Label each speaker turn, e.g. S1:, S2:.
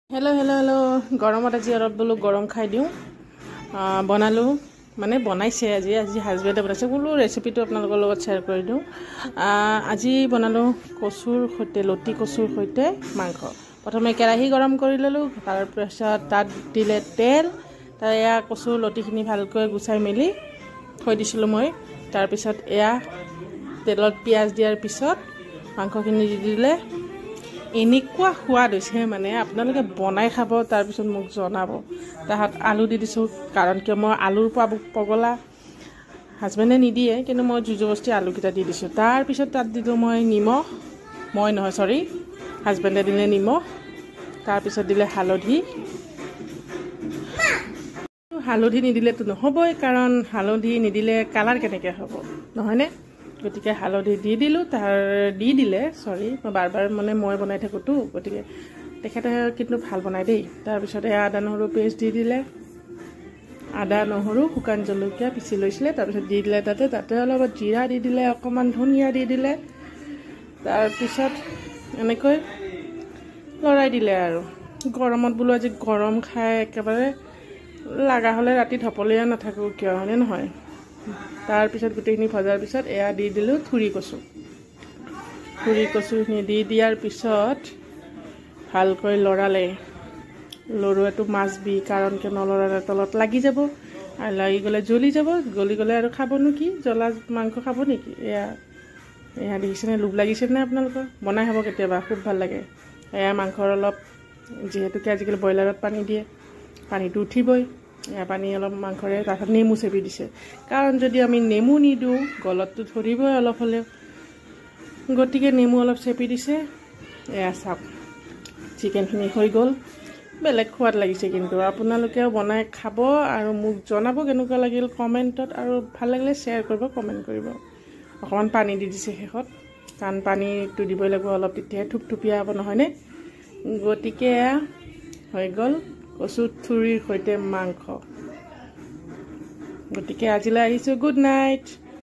S1: hello hello hello गरमत आज अलप बोलो गरम खाई दिওঁ बनालो माने बनाइছে আজি হাজবেণ্ডে বনাইছে বোলো ৰেচিপিটো আপোনালোকৰ লগত শ্বেয়াৰ কৰি দিওঁ আজি বনালো কচুৰ সৈতে লতি কচুৰ সৈতে মাংস প্ৰথমে কেৰাহী গৰম কৰি ললো তাৰ পিছত তাত দিলে তেল তাৰ এয়া কচুৰ লতিখিনি ভালকৈ গুছাই মেলি থৈ দিছিলো মই তাৰ পিছত এয়া তেলত পিয়াজ দিয়াৰ পিছত মাংসখিনি দি দিলে এনেকুৱা সোৱাদ হৈছে মানে আপোনালোকে বনাই খাব তাৰ পিছত মোক জনাব তাহাত আলু দি দিছো কাৰণ কি মই আলুৰ পগলা হাজবেণ্ডে নিদিয়ে কিন্তু মই জুজবস্তি আলু কিটা দি দিছো তাৰ পিছত তাত দিলো মই নিমখ মই নহয় সৰি হাজবেণ্ডে দিলে নিমখ তাৰ পিছত দিলে হালধি নিদিলেতো নহবই কাৰণ হালধি নিদিলে কালাৰ কেনেকৈ হ'ব নহয়নে গতিকে হালধি দি দিলো তাৰ দি দিলে সৰি মই বাৰবাৰ মানে মই বনাই থাকোতো গতিকে তেখেতে কিন্তু ভাল বনাই দেই তাৰ পিছত আদা নহৰু পেষ্ট দি দিলে আদা নহৰু শুকান জলকীয়া পিচি লৈছিলে তাৰ পিছত দি দিলে তাতে অলপ জিৰা দি দিলে অকমান ধনিয়া দি দিলে তাৰ পিছত এনেকৈ লৰাই দিলে আৰু গৰমত বোলো আজি গৰম খাই একেবাৰে লাগা হলে ৰাতি ধপলিয়া নাথাকো কিয় হয়নে নহয় তাৰ পিছত গুটেখিনি ভজাৰ পিছত এয়া দি দিলো থুৰি কচুখিনি দি দিয়াৰ পিছত ভালকৈ লৰালে লৰুৱাটো মাছবি কাৰণ কে নলৰালে তলত লাগি যাব আৰু লাগি গলে জ্বলি যাব গলি গলে আৰু খাবনো কি জ্বলা মাংস খাব নেকি এয়া দেখিছেনে লোভ লাগিছেনে আপোনালোকৰ বনাই খাব কেতিয়াবা খুব ভাল লাগে এয়া মাংসৰ অলপ যিহেতুকে আজিকালি ব্ৰইলাৰত পানী দিয়ে পানীটো উঠিবই এয়া পানী অলপ মাংসৰে তাত নেমু চেপি দিছে কাৰণ যদি আমি নেমু নিদো গলতটো ধৰিবই অলপ হলে গতিকে নেমু অলপ চেপি দিছে এয়া চাপ চিকেনখিনি হৈ গ'ল বেলেগ সোৱাদ লাগিছে কিন্তু আপোনালোকেও বনাই খাব আৰু মোক জনাব কেনেকুৱা লাগিল কমেন্টত আৰু ভাল লাগিলে শ্বেয়াৰ কৰিব কমেন্ট কৰিব অকমান পানী দি দিছে শেষত কাৰণ পানীটো দিবই লাগিব অলপ তেতিয়া থুপথুপিয়া হ'ব নহয়নে গতিকে হৈ গ'ল কচুৰ থুৰিৰ সৈতে মাংস গতিকে আজিলৈ আহিছো গুড নাইট